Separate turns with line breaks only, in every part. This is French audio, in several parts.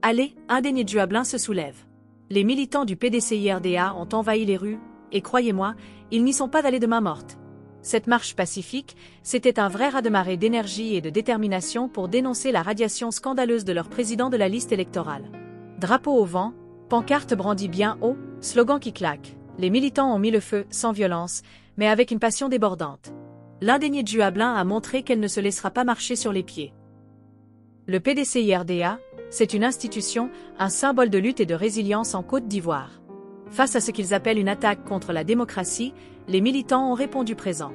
Allez, indéniablement se soulève. Les militants du PDCIRDA ont envahi les rues, et croyez-moi, ils n'y sont pas allés de main morte. Cette marche pacifique, c'était un vrai raz-de-marée d'énergie et de détermination pour dénoncer la radiation scandaleuse de leur président de la liste électorale. Drapeau au vent, pancarte brandie bien haut, slogan qui claque. Les militants ont mis le feu, sans violence, mais avec une passion débordante. L'indéniablement a montré qu'elle ne se laissera pas marcher sur les pieds. Le PDCIRDA, c'est une institution, un symbole de lutte et de résilience en Côte d'Ivoire. Face à ce qu'ils appellent une attaque contre la démocratie, les militants ont répondu présent.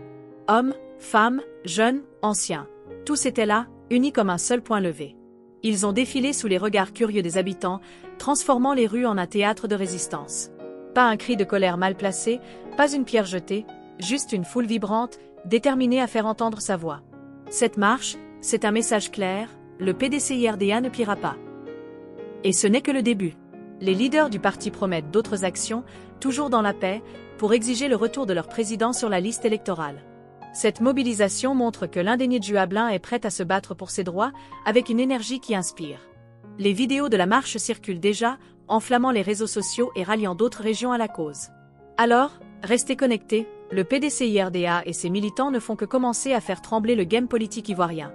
Hommes, femmes, jeunes, anciens, tous étaient là, unis comme un seul point levé. Ils ont défilé sous les regards curieux des habitants, transformant les rues en un théâtre de résistance. Pas un cri de colère mal placé, pas une pierre jetée, juste une foule vibrante, déterminée à faire entendre sa voix. Cette marche, c'est un message clair, le PDCIRDA ne pliera pas. Et ce n'est que le début. Les leaders du parti promettent d'autres actions, toujours dans la paix, pour exiger le retour de leur président sur la liste électorale. Cette mobilisation montre que l'indéniablement est prête à se battre pour ses droits, avec une énergie qui inspire. Les vidéos de la marche circulent déjà, enflammant les réseaux sociaux et ralliant d'autres régions à la cause. Alors, restez connectés, le PDCIRDA et ses militants ne font que commencer à faire trembler le game politique ivoirien.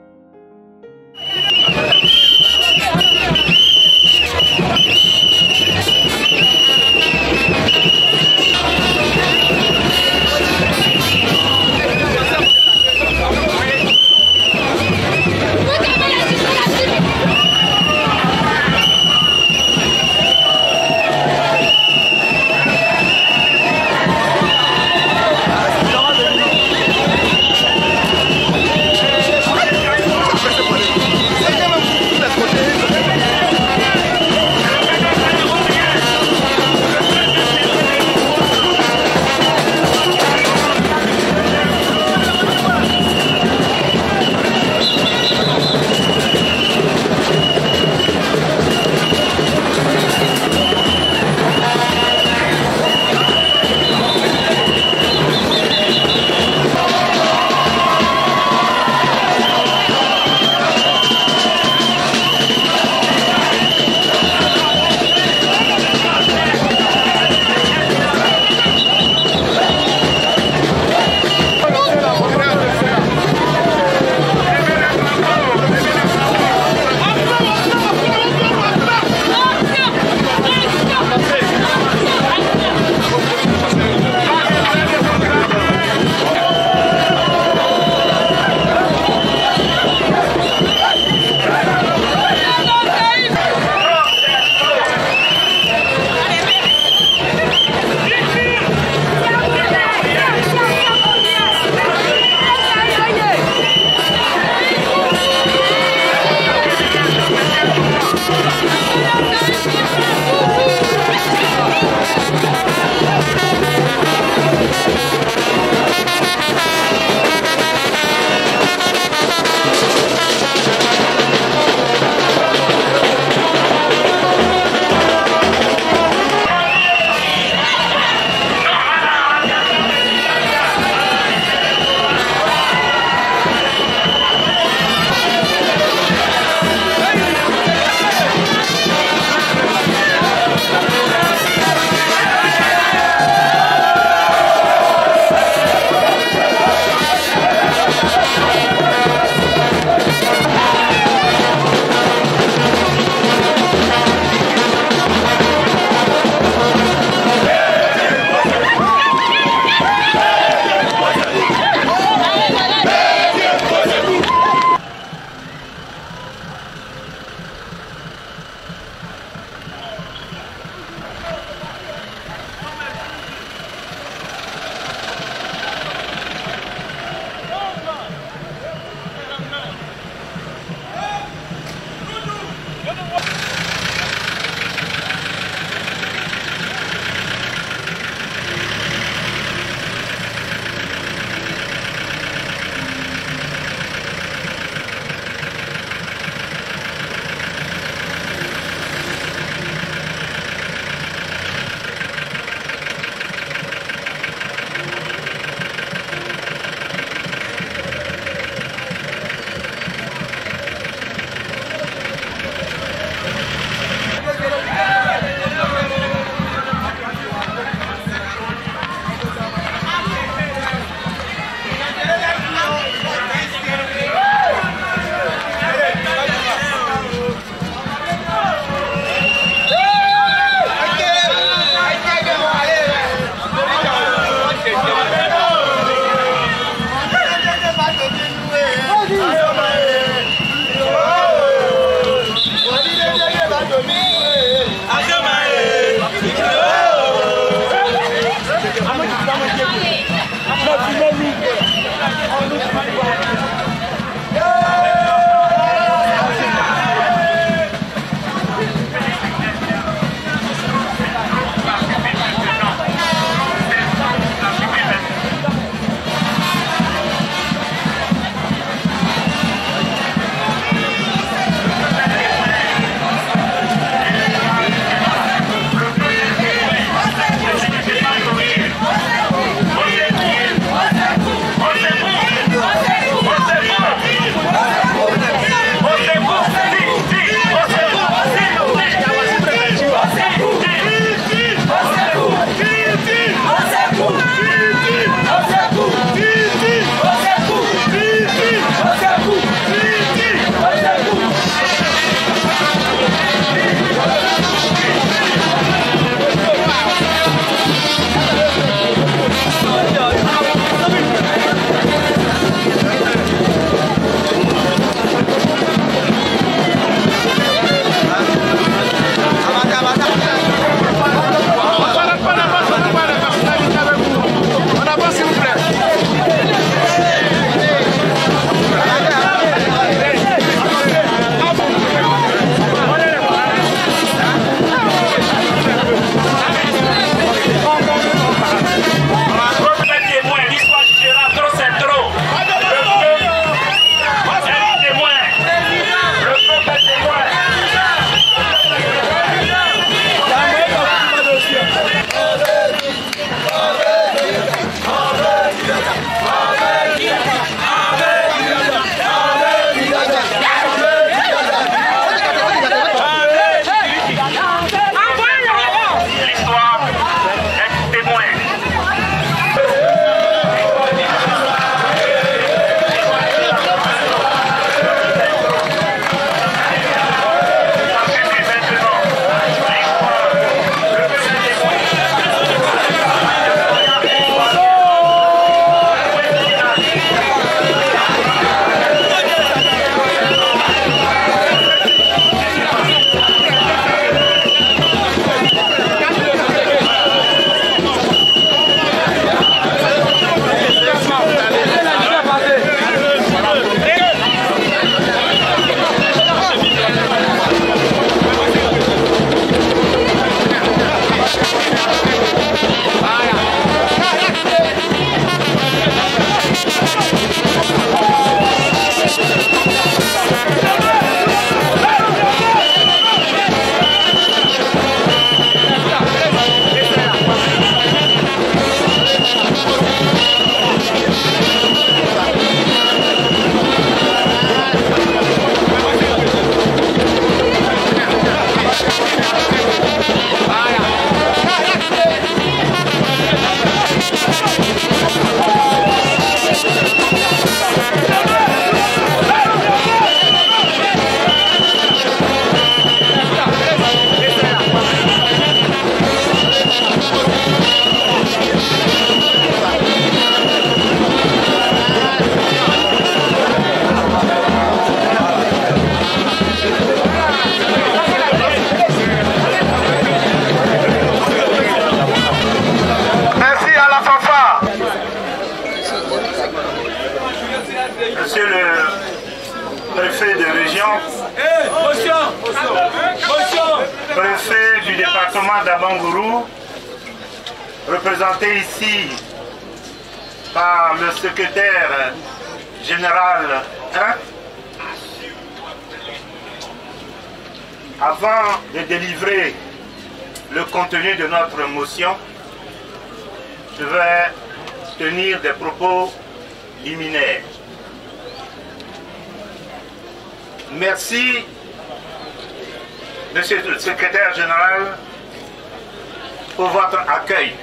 préfet de région, préfet du département d'Abangourou, représenté ici par le secrétaire général 1. Avant de délivrer le contenu de notre motion, je vais tenir des propos liminaires. Merci, Monsieur le secrétaire général, pour votre accueil.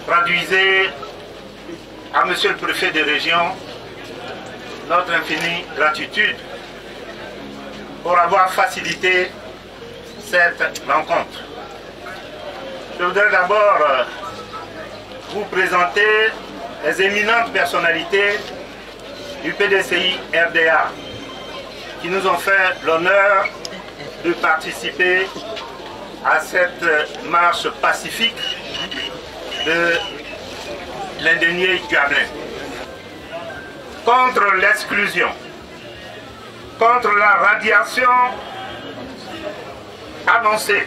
Traduisez à Monsieur le préfet de région notre infinie gratitude pour avoir facilité cette rencontre. Je voudrais d'abord vous présenter les éminentes personnalités du PDCI RDA qui nous ont fait l'honneur de participer à cette marche pacifique de l'Indénié Gablin. Contre l'exclusion, contre la radiation annoncée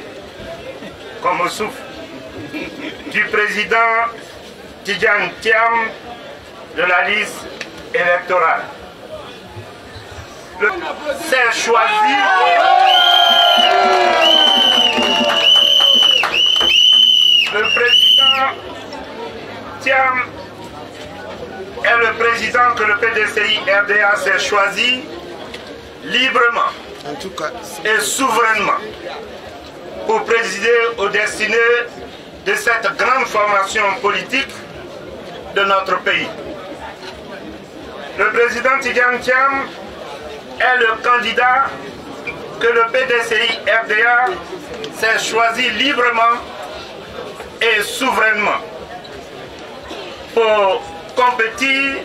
comme souffle du président Tidjane Thiam de la liste électorale. C'est choisi. Le président Thiam est le président que le PDCI RDA s'est choisi librement et souverainement pour présider aux destinées de cette grande formation politique de notre pays. Le président Tidjane Thiam est le candidat que le PDCI RDA s'est choisi librement et souverainement pour compétir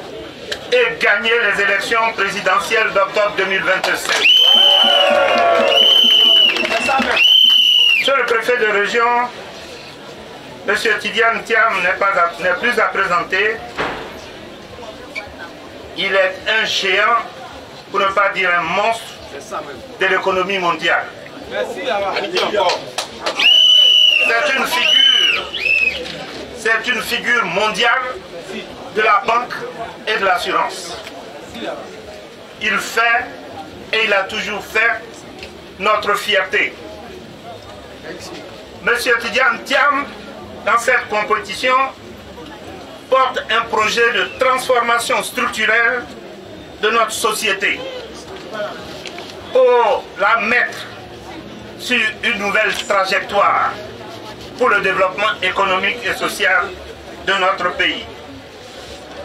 et gagner les élections présidentielles d'octobre 2027. Monsieur le préfet de région, M. Tidjane Thiam n'est plus à présenter. Il est un géant, pour ne pas dire un monstre, de l'économie mondiale. C'est une figure mondiale de la banque et de l'assurance. Il fait, et il a toujours fait, notre fierté. Monsieur Tidjane Thiam, dans cette compétition, porte un projet de transformation structurelle de notre société pour la mettre sur une nouvelle trajectoire pour le développement économique et social de notre pays.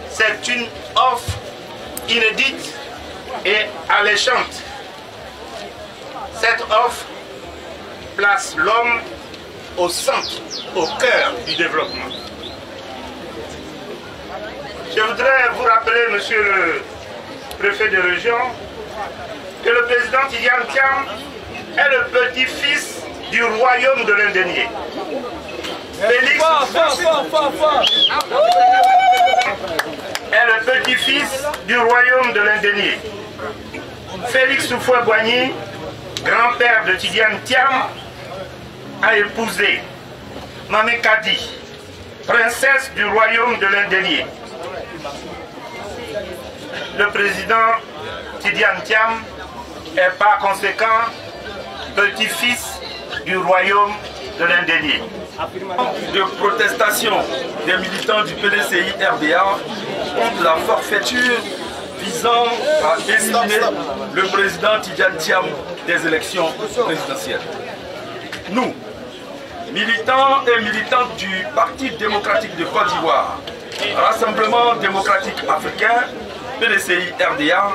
C'est une offre inédite et alléchante. Cette offre place l'homme au centre, au cœur du développement. Je voudrais vous rappeler, monsieur le préfet de région, que le président Tidjane Thiam est le petit-fils du royaume de l'Indénié. Félix est le petit-fils du royaume de l'Indénié. Félix Houphouët-Boigny, grand-père de Tidjane Thiam, a épousé Mamé Kadi, princesse du royaume de l'Indénié. Le président Tidjane Thiam est par conséquent petit-fils du royaume de l'Indénié.
De protestation des militants du PDCI RDA contre la forfaiture visant à éliminer le président Tidjane Thiam des élections présidentielles. Nous, militants et militantes du Parti démocratique de Côte d'Ivoire, Rassemblement démocratique africain, PDCI RDA,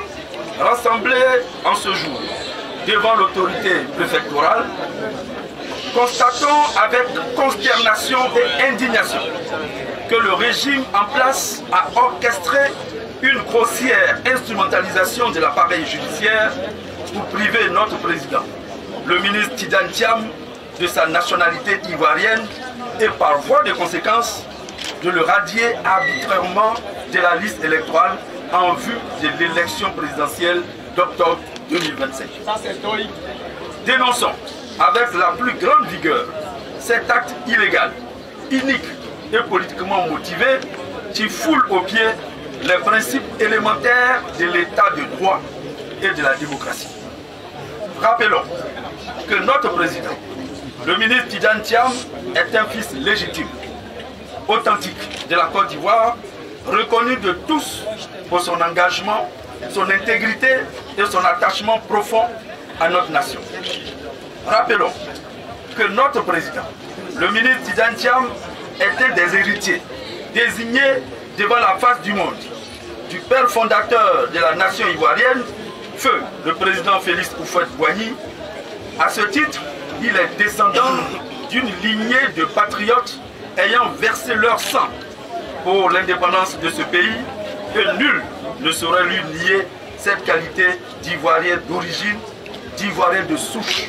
rassemblés en ce jour devant l'autorité préfectorale, constatons avec consternation et indignation que le régime en place a orchestré une grossière instrumentalisation de l'appareil judiciaire pour priver notre président, le ministre Tidjane Thiam, de sa nationalité ivoirienne et par voie de conséquence de le radier arbitrairement de la liste électorale en vue de l'élection présidentielle d'octobre 2025. Dénonçons avec la plus grande vigueur cet acte illégal, inique et politiquement motivé qui foule aux pieds les principes élémentaires de l'état de droit et de la démocratie. Rappelons que notre président, le ministre Tidjane Thiam, est un fils légitime, authentique de la Côte d'Ivoire, reconnu de tous pour son engagement, son intégrité et son attachement profond à notre nation. Rappelons que notre président, le ministre Tidjane Thiam, était des héritiers désignés devant la face du monde du père fondateur de la nation ivoirienne, feu le président Félix Houphouët-Boigny. À ce titre, il est descendant d'une lignée de patriotes ayant versé leur sang pour l'indépendance de ce pays, et nul ne saurait lui nier cette qualité d'Ivoirien d'origine, d'Ivoirien de souche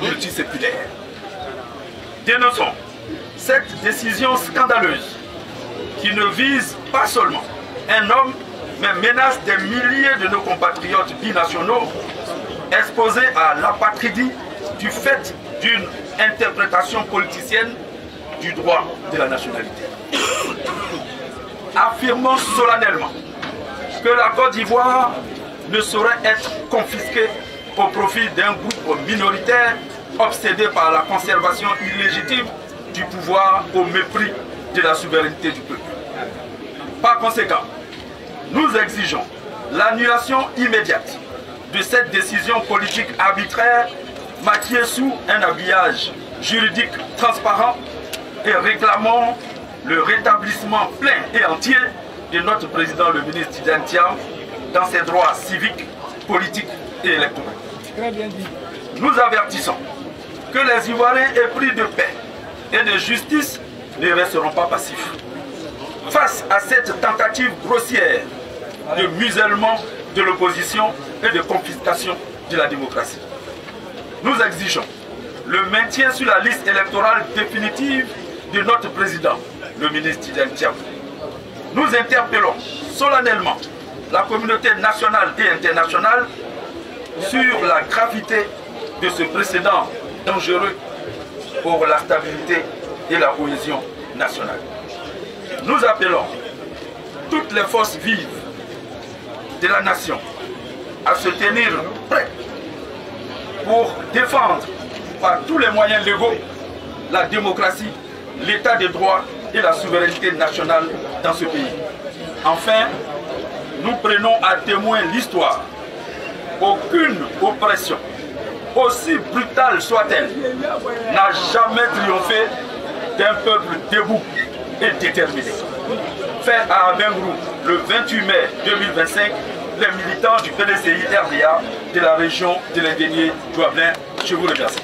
multiséculaire. Dénonçons cette décision scandaleuse qui ne vise pas seulement un homme, mais menace des milliers de nos compatriotes binationaux exposés à l'apatridie du fait d'une interprétation politicienne du droit de la nationalité. Affirmons solennellement que la Côte d'Ivoire ne saurait être confisquée au profit d'un groupe minoritaire obsédé par la conservation illégitime du pouvoir au mépris de la souveraineté du peuple. Par conséquent, nous exigeons l'annulation immédiate de cette décision politique arbitraire maquillée sous un habillage juridique transparent et réclamons le rétablissement plein et entier de notre président, le ministre Tidjane Thiam, dans ses droits civiques, politiques et électoraux. Nous avertissons que les Ivoiriens épris de paix et de justice ne resteront pas passifs. Face à cette tentative grossière de musellement de l'opposition et de confiscation de la démocratie, nous exigeons le maintien sur la liste électorale définitive de notre président, le ministre Tidjane Thiam. Nous interpellons solennellement la communauté nationale et internationale sur la gravité de ce précédent dangereux pour la stabilité et la cohésion nationale. Nous appelons toutes les forces vives de la nation à se tenir prêtes pour défendre par tous les moyens légaux la démocratie, l'état de droit et la souveraineté nationale dans ce pays. Enfin, nous prenons à témoin l'histoire. Aucune oppression, aussi brutale soit-elle, n'a jamais triomphé d'un peuple debout et déterminé. Fait à Abengrou le 28 mai 2025, les militants du PDCI RDA de la région de l'Indénié Douablin, je vous remercie.